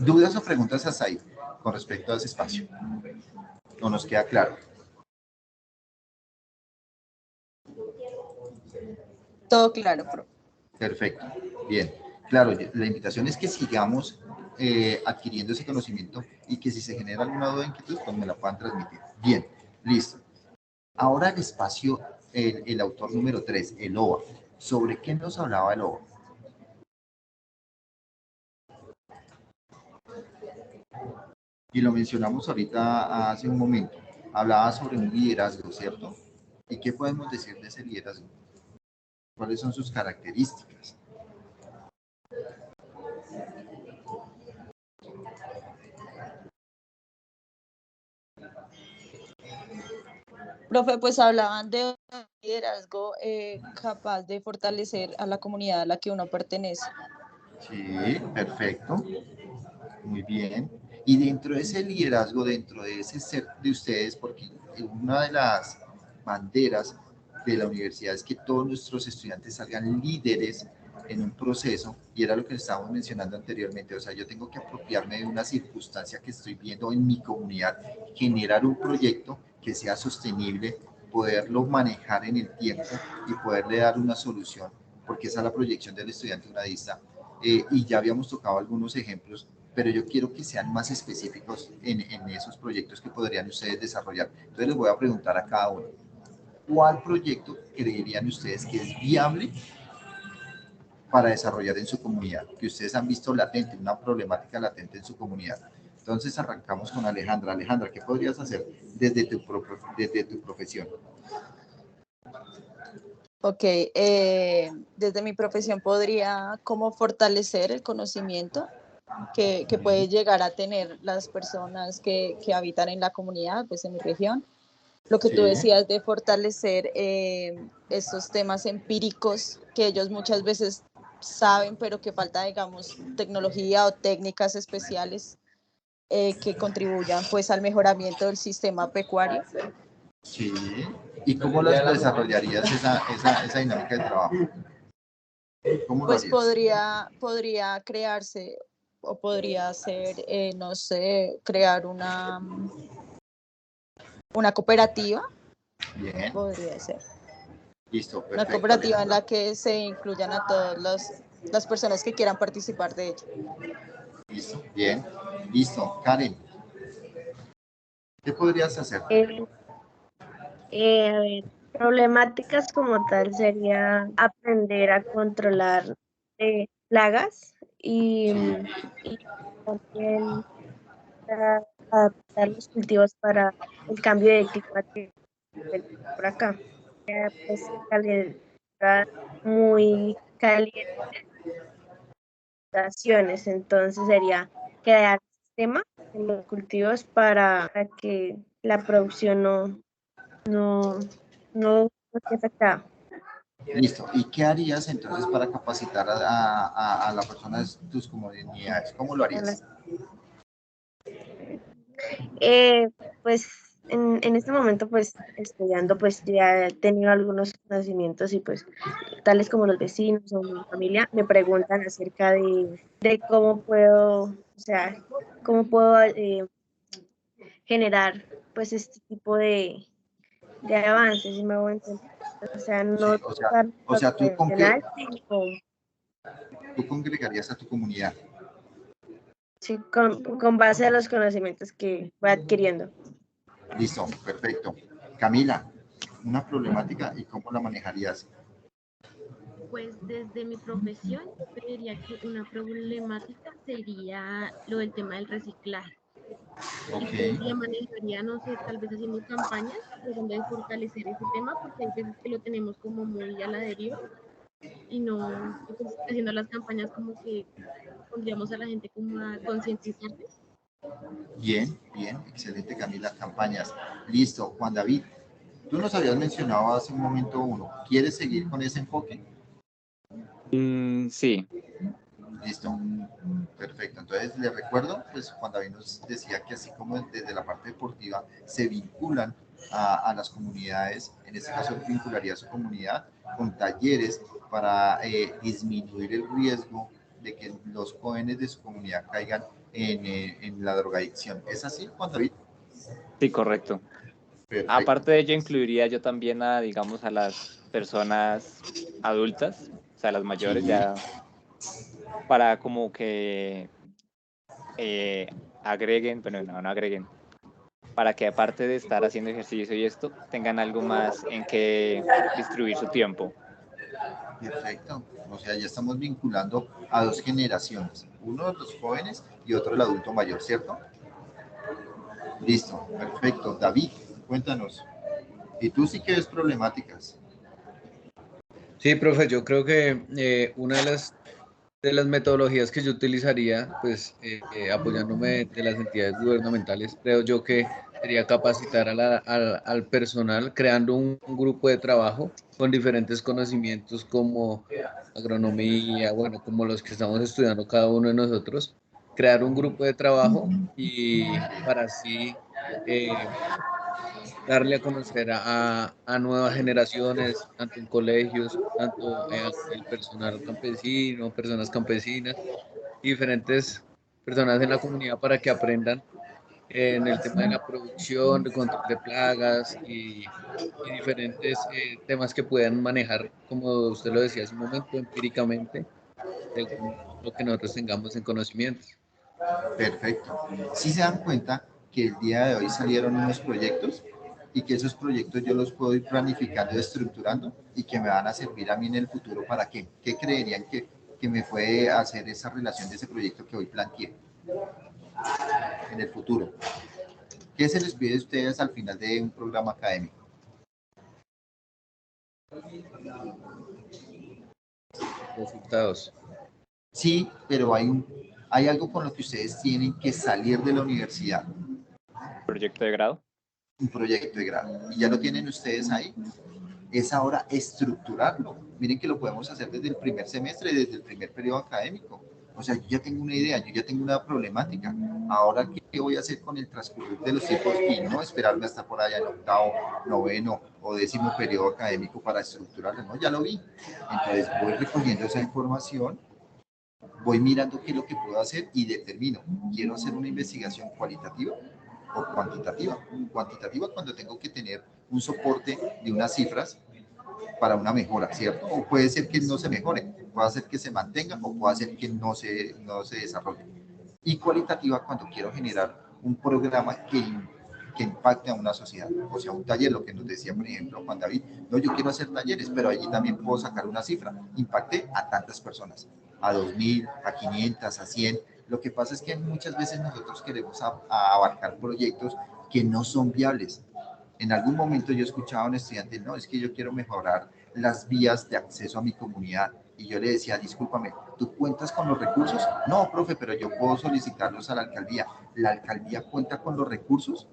¿Dudas o preguntas hasta ahí con respecto a ese espacio? ¿No nos queda claro? Todo claro, profe. Perfecto, bien. Claro, la invitación es que sigamos adquiriendo ese conocimiento y que si se genera alguna duda o inquietud, pues me la puedan transmitir. Bien, listo. Ahora el espacio, el autor número 3, el OVA. ¿Sobre qué nos hablaba el OVA? Y lo mencionamos ahorita hace un momento. Hablaba sobre un liderazgo, ¿cierto? ¿Y qué podemos decir de ese liderazgo? ¿Cuáles son sus características? Profe, pues hablaban de un liderazgo capaz de fortalecer a la comunidad a la que uno pertenece. Sí, perfecto. Muy bien. Y dentro de ese liderazgo, dentro de ese ser de ustedes, porque una de las banderas de la universidad es que todos nuestros estudiantes salgan líderes en un proceso, y era lo que estábamos mencionando anteriormente. O sea, yo tengo que apropiarme de una circunstancia que estoy viendo en mi comunidad, generar un proyecto que sea sostenible, poderlo manejar en el tiempo y poderle dar una solución, porque esa es la proyección del estudiante unadista. Y ya habíamos tocado algunos ejemplos, pero yo quiero que sean más específicos en esos proyectos que podrían ustedes desarrollar. Entonces les voy a preguntar a cada uno, ¿cuál proyecto creerían ustedes que es viable para desarrollar en su comunidad? Que ustedes han visto latente, una problemática latente en su comunidad. Entonces arrancamos con Alejandra. Alejandra, ¿qué podrías hacer desde tu profesión? Ok, desde mi profesión podría como fortalecer el conocimiento que puede llegar a tener las personas que habitan en la comunidad, pues en mi región. Lo que tú Sí, decías de fortalecer estos temas empíricos que ellos muchas veces saben, pero que falta, digamos, tecnología o técnicas especiales que contribuyan pues al mejoramiento del sistema pecuario. sí. ¿Y cómo las desarrollarías esa dinámica de trabajo? ¿Cómo lo Pues harías? podría crearse o podría ser, no sé, crear una cooperativa, Bien, podría ser. listo, Una perfecto, cooperativa en Alejandra. la que se incluyan a todas las personas que quieran participar de ella. Listo, bien, listo. Karen, ¿qué podrías hacer? Eh, a ver, problemáticas como tal sería aprender a controlar plagas y, Sí, y también adaptar los cultivos para el cambio de clima que tenemos por acá. Pues calidad muy caliente, entonces sería crear sistema en los cultivos para que la producción no esté afectada. listo. ¿Y qué harías entonces para capacitar a la persona de tus comunidades? ¿Cómo lo harías? Eh, pues en este momento, pues estudiando, pues ya he tenido algunos conocimientos y pues tales como los vecinos o mi familia me preguntan acerca de cómo puedo, o sea, cómo puedo generar pues este tipo de avances, si me voy a entender. O sea, Sí, no tocar o lo sea, tradicional, sino tú congregarías a tu comunidad. sí, con base a los conocimientos que voy adquiriendo. Listo, perfecto. Camila, una problemática y cómo la manejarías. Pues desde mi profesión, yo creería que una problemática sería lo del tema del reciclaje. Ok, Y pues la manejaría, no sé, tal vez haciendo campañas, tratando de fortalecer ese tema, porque hay veces que lo tenemos como muy a la deriva y no, y pues haciendo las campañas como que pondríamos a la gente como a concientizarse. bien, bien, excelente Camila, campañas. Listo, Juan David, tú nos habías mencionado hace un momento uno, ¿quieres seguir con ese enfoque? Sí, Listo, perfecto. Entonces, le recuerdo, pues Juan David nos decía que así como desde la parte deportiva se vinculan a las comunidades, en este caso vincularía a su comunidad con talleres para disminuir el riesgo de que los jóvenes de su comunidad caigan en la drogadicción. ¿Es así, Juan David? sí, correcto. Perfecto. Aparte de ello, incluiría yo también a, digamos, a las personas adultas, o sea, las mayores, Sí, ya para como que eh, agreguen, bueno, no agreguen, para que aparte de estar haciendo ejercicio y esto, tengan algo más en que distribuir su tiempo. perfecto. O sea, ya estamos vinculando a dos generaciones, uno de los jóvenes y otro el adulto mayor, ¿cierto? Listo, perfecto. David, cuéntanos. ¿Y tú sí que ves problemáticas? Sí, profe, yo creo que una de las metodologías que yo utilizaría, pues apoyándome de las entidades gubernamentales, creo yo que sería capacitar al personal creando un grupo de trabajo con diferentes conocimientos como agronomía, bueno, como los que estamos estudiando cada uno de nosotros, crear un grupo de trabajo y para así darle a conocer a nuevas generaciones, tanto en colegios, tanto el personal campesino, personas campesinas, y diferentes personas en la comunidad para que aprendan en el tema de la producción, de control de plagas y diferentes temas que puedan manejar, como usted lo decía hace un momento, empíricamente, según lo que nosotros tengamos en conocimientos. Perfecto. Si se dan cuenta que el día de hoy salieron unos proyectos y que esos proyectos yo los puedo ir planificando y estructurando y que me van a servir a mí en el futuro para qué? ¿Qué creerían que me puede hacer esa relación de ese proyecto que hoy planteé en el futuro? ¿Qué se les pide a ustedes al final de un programa académico? Resultados. Sí, pero hay algo con lo que ustedes tienen que salir de la universidad, Proyecto de grado. un proyecto de grado. Y ya lo tienen ustedes ahí. Es ahora estructurarlo. Miren que lo podemos hacer desde el primer semestre, desde el primer periodo académico. O sea, yo ya tengo una idea, yo ya tengo una problemática. Ahora, ¿qué voy a hacer con el transcurrir de los tiempos y no esperarme hasta por allá en octavo, noveno o décimo periodo académico para estructurarlo? No, ya lo vi. Entonces voy recogiendo esa información, voy mirando qué es lo que puedo hacer y determino, quiero hacer una investigación cualitativa o cuantitativa. Cuantitativa cuando tengo que tener un soporte de unas cifras para una mejora, ¿cierto? O puede ser que no se mejore, puede ser que se mantenga o puede ser que no se desarrolle. Y cualitativa cuando quiero generar un programa que impacte a una sociedad, o sea, un taller, lo que nos decía, por ejemplo, Juan David, no, yo quiero hacer talleres, pero allí también puedo sacar una cifra, impacte a tantas personas, a 2000, a 500, a 100. Lo que pasa es que muchas veces nosotros queremos abarcar proyectos que no son viables. En algún momento yo escuchaba a un estudiante, no, es que yo quiero mejorar las vías de acceso a mi comunidad. Y yo le decía, discúlpame, ¿tú cuentas con los recursos? No, profe, pero yo puedo solicitarlos a la alcaldía. ¿La alcaldía cuenta con los recursos?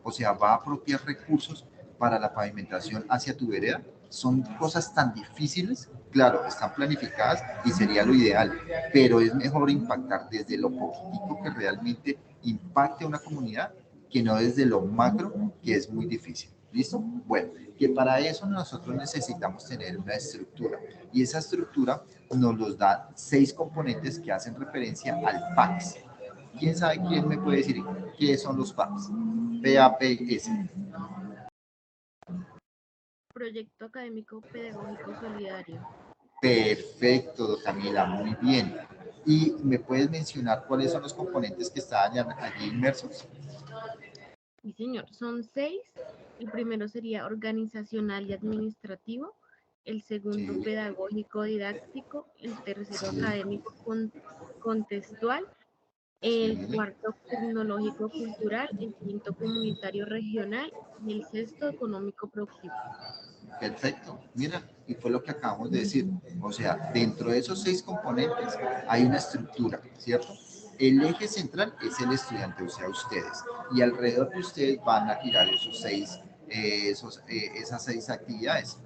O sea, ¿va a apropiar recursos para la pavimentación hacia tu vereda? Son cosas tan difíciles, claro, están planificadas y sería lo ideal, pero es mejor impactar desde lo poquitico que realmente impacte a una comunidad que no desde lo macro, que es muy difícil. ¿Listo? Bueno, que para eso nosotros necesitamos tener una estructura y esa estructura nos los da 6 componentes que hacen referencia al PACS. ¿Quién sabe quién me puede decir qué son los PACS? PAPS. Proyecto Académico Pedagógico Solidario. Perfecto, Camila, muy bien. ¿Y me puedes mencionar cuáles son los componentes que estaban allí inmersos? Sí, señor, son 6. El primero sería organizacional y administrativo, el segundo Sí, pedagógico didáctico, el tercero sí, académico contextual, el Sí. cuarto tecnológico cultural, el quinto comunitario regional y el sexto económico productivo. Perfecto, mira, y fue lo que acabamos de decir. O sea, dentro de esos 6 componentes hay una estructura, ¿cierto? El eje central es el estudiante, o sea, ustedes. Y alrededor de ustedes van a girar esas 6 actividades,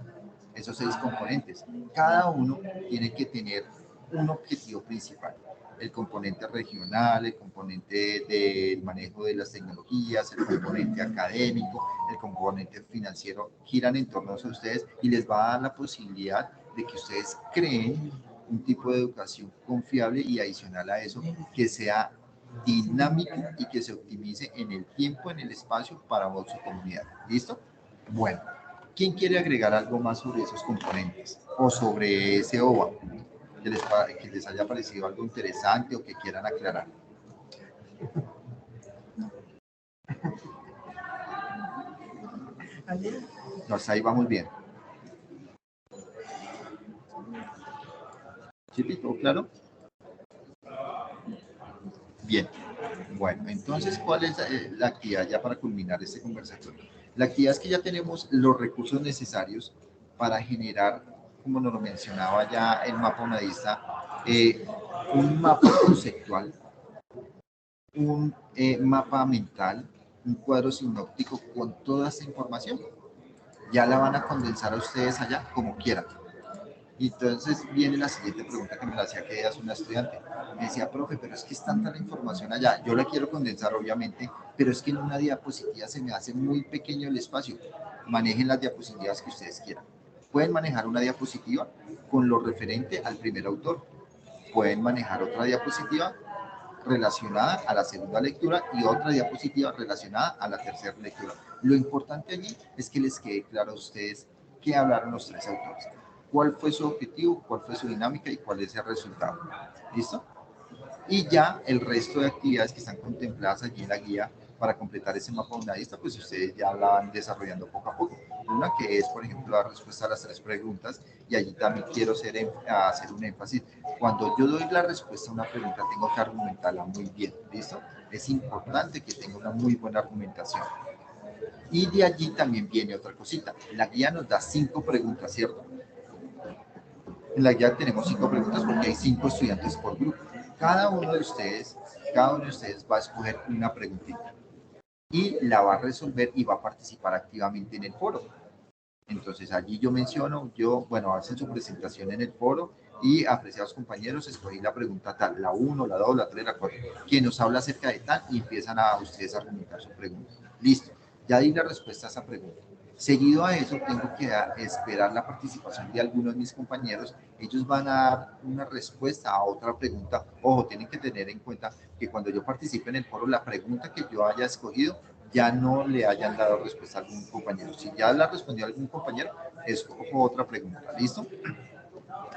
esos 6 componentes. Cada uno tiene que tener un objetivo principal. El componente regional, el componente del manejo de las tecnologías, el componente académico, el componente financiero, giran en torno a ustedes y les va a dar la posibilidad de que ustedes creen un tipo de educación confiable y adicional a eso, que sea dinámico y que se optimice en el tiempo, en el espacio para vos su comunidad. ¿Listo? Bueno, ¿quién quiere agregar algo más sobre esos componentes o sobre ese OVA que les haya parecido algo interesante o que quieran aclarar? No, hasta ahí vamos bien. ¿Sí, todo claro? Bien. Bueno, entonces, ¿cuál es la actividad ya para culminar este conversatorio? La actividad es que ya tenemos los recursos necesarios para generar, como nos lo mencionaba ya el mapa unadista, un mapa conceptual, un mapa mental, un cuadro sinóptico con toda esta información. Ya la van a condensar a ustedes allá como quieran. Y entonces viene la siguiente pregunta que me la hacía que hace una estudiante. Me decía, profe, pero es que es tanta la información allá. Yo la quiero condensar, obviamente, pero es que en una diapositiva se me hace muy pequeño el espacio. Manejen las diapositivas que ustedes quieran. Pueden manejar una diapositiva con lo referente al primer autor. Pueden manejar otra diapositiva relacionada a la segunda lectura y otra diapositiva relacionada a la tercera lectura. Lo importante allí es que les quede claro a ustedes qué hablaron los 3 autores, cuál fue su objetivo, cuál fue su dinámica y cuál es el resultado. ¿Listo? Y ya el resto de actividades que están contempladas allí en la guía para completar ese mapa unadista, pues ustedes ya la van desarrollando poco a poco. Una que es, por ejemplo, la respuesta a las 3 preguntas, y allí también quiero hacer un énfasis. Cuando yo doy la respuesta a una pregunta, tengo que argumentarla muy bien, ¿listo? Es importante que tenga una muy buena argumentación. Y de allí también viene otra cosita. La guía nos da 5 preguntas, ¿cierto? En la guía tenemos 5 preguntas porque hay 5 estudiantes por grupo. Cada uno de ustedes va a escoger una preguntita y la va a resolver y va a participar activamente en el foro. Entonces allí yo menciono, bueno, hacen su presentación en el foro y apreciados compañeros, escogí la pregunta tal, la 1, la 2, la 3, la 4, quien nos habla acerca de tal y empiezan a ustedes a argumentar su pregunta. Listo, ya di la respuesta a esa pregunta. Seguido a eso, tengo que esperar la participación de algunos de mis compañeros. Ellos van a dar una respuesta a otra pregunta. Ojo, tienen que tener en cuenta que cuando yo participe en el foro, la pregunta que yo haya escogido ya no le hayan dado respuesta a algún compañero. Si ya la respondió algún compañero, escojo otra pregunta. ¿Listo?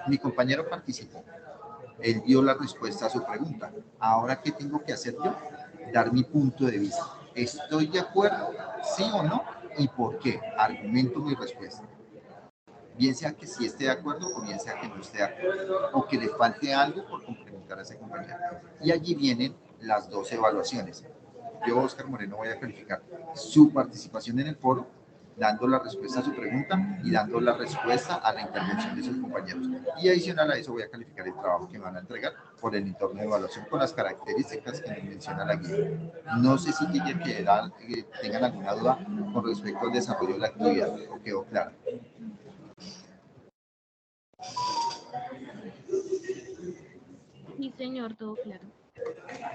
Mi compañero participó. Él dio la respuesta a su pregunta. Ahora, ¿qué tengo que hacer yo? Dar mi punto de vista. ¿Estoy de acuerdo? ¿Sí o no? ¿Y por qué? Argumento mi respuesta. Bien sea que sí esté de acuerdo o bien sea que no esté de acuerdo o que le falte algo por complementar a ese compañero. Y allí vienen las 2 evaluaciones. Yo, Oscar Moreno, voy a calificar su participación en el foro, dando la respuesta a su pregunta y dando la respuesta a la intervención de sus compañeros. Y adicional a eso voy a calificar el trabajo que van a entregar por el entorno de evaluación con las características que nos menciona la guía. No sé si tengan alguna duda con respecto al desarrollo de la actividad. ¿O quedó claro? Sí, señor, todo claro.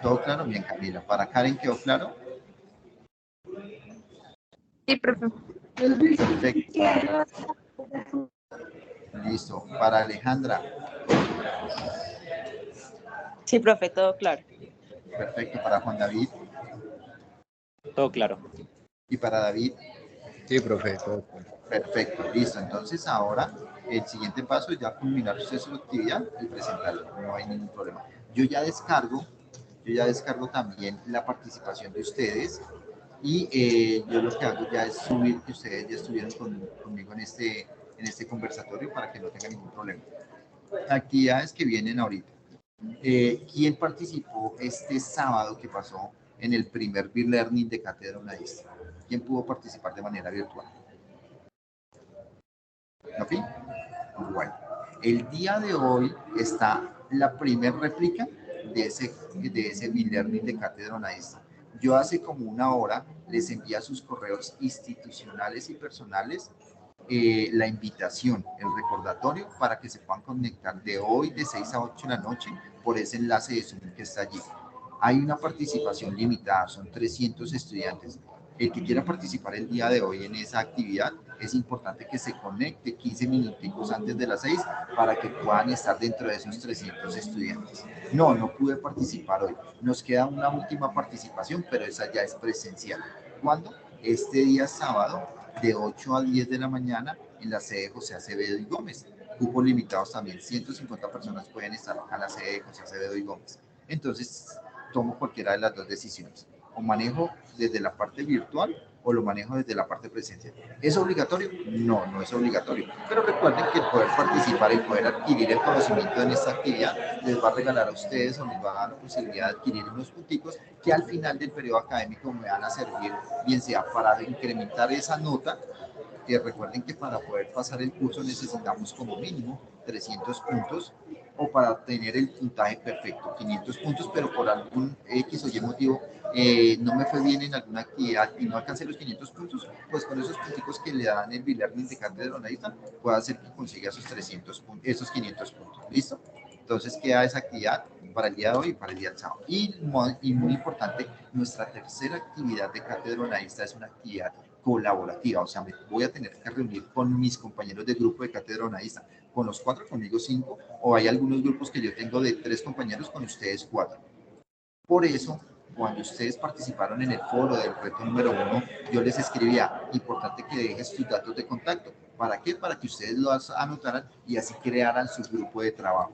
¿Todo claro? Bien, Camila. ¿Para Karen quedó claro? Sí, profe. Perfecto. Listo. Para Alejandra. Sí, profe, todo claro. Perfecto. Para Juan David. Todo claro. Y para David. Sí, profe, todo claro. Perfecto. Listo. Entonces ahora el siguiente paso es ya culminar usted su actividad y presentarla. No hay ningún problema. Yo ya descargo también la participación de ustedes y yo lo que hago ya es subir que ustedes ya estuvieron conmigo en este conversatorio para que no tengan ningún problema. Actividades que vienen ahorita. ¿Quién participó este sábado que pasó en el primer Learning de Cátedra Unadista? ¿Quién pudo participar de manera virtual? ¿No? Bueno, el día de hoy está la primera réplica de ese Learning de Cátedra Unadista. Yo hace como una hora les envié a sus correos institucionales y personales la invitación, el recordatorio para que se puedan conectar de hoy de 6 a 8 de la noche por ese enlace de Zoom que está allí. Hay una participación limitada, son 300 estudiantes. El que quiera participar el día de hoy en esa actividad, es importante que se conecte 15 minuticos antes de las 6 para que puedan estar dentro de esos 300 estudiantes. No pude participar hoy. Nos queda una última participación, pero esa ya es presencial. ¿Cuándo? Este día sábado, de 8 a 10 de la mañana, en la sede José Acevedo y Gómez. Cupos limitados también, 150 personas pueden estar a la sede de José Acevedo y Gómez. Entonces, tomo cualquiera de las dos decisiones. O manejo desde la parte virtual o lo manejo desde la parte presencial. ¿Es obligatorio? No es obligatorio. Pero recuerden que el poder participar y poder adquirir el conocimiento en esta actividad les va a regalar a ustedes o les va a dar la posibilidad de adquirir unos punticos que al final del periodo académico me van a servir, bien sea para incrementar esa nota, que recuerden que para poder pasar el curso necesitamos como mínimo 300 puntos, o para tener el puntaje perfecto, 500 puntos, pero por algún X o Y motivo no me fue bien en alguna actividad y no alcancé los 500 puntos, pues con esos puntos que le dan el Learning de Cátedra Unadista, puede hacer que consiga esos 300 puntos, esos 500 puntos. ¿Listo? Entonces queda esa actividad para el día de hoy y para el día del sábado. Y muy importante, nuestra tercera actividad de Cátedra Unadista es una actividad colaborativa, o sea, me voy a tener que reunir con mis compañeros de grupo de Cátedra Unadista, con los 4, conmigo 5, o hay algunos grupos que yo tengo de 3 compañeros, con ustedes 4. Por eso, cuando ustedes participaron en el foro del reto número 1, yo les escribía, importante que dejes tus datos de contacto. ¿Para qué? Para que ustedes los anotaran y así crearan su grupo de trabajo.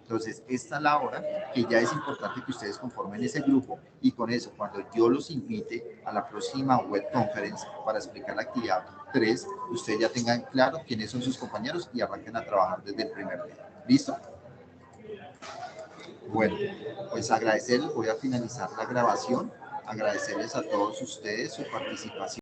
Entonces, esta es la hora que ya es importante que ustedes conformen ese grupo, y con eso, cuando yo los invite a la próxima web conference para explicar la actividad 3, ustedes ya tengan claro quiénes son sus compañeros y arranquen a trabajar desde el primer día. ¿Listo? Bueno, pues agradecerles, voy a finalizar la grabación, agradecerles a todos ustedes su participación.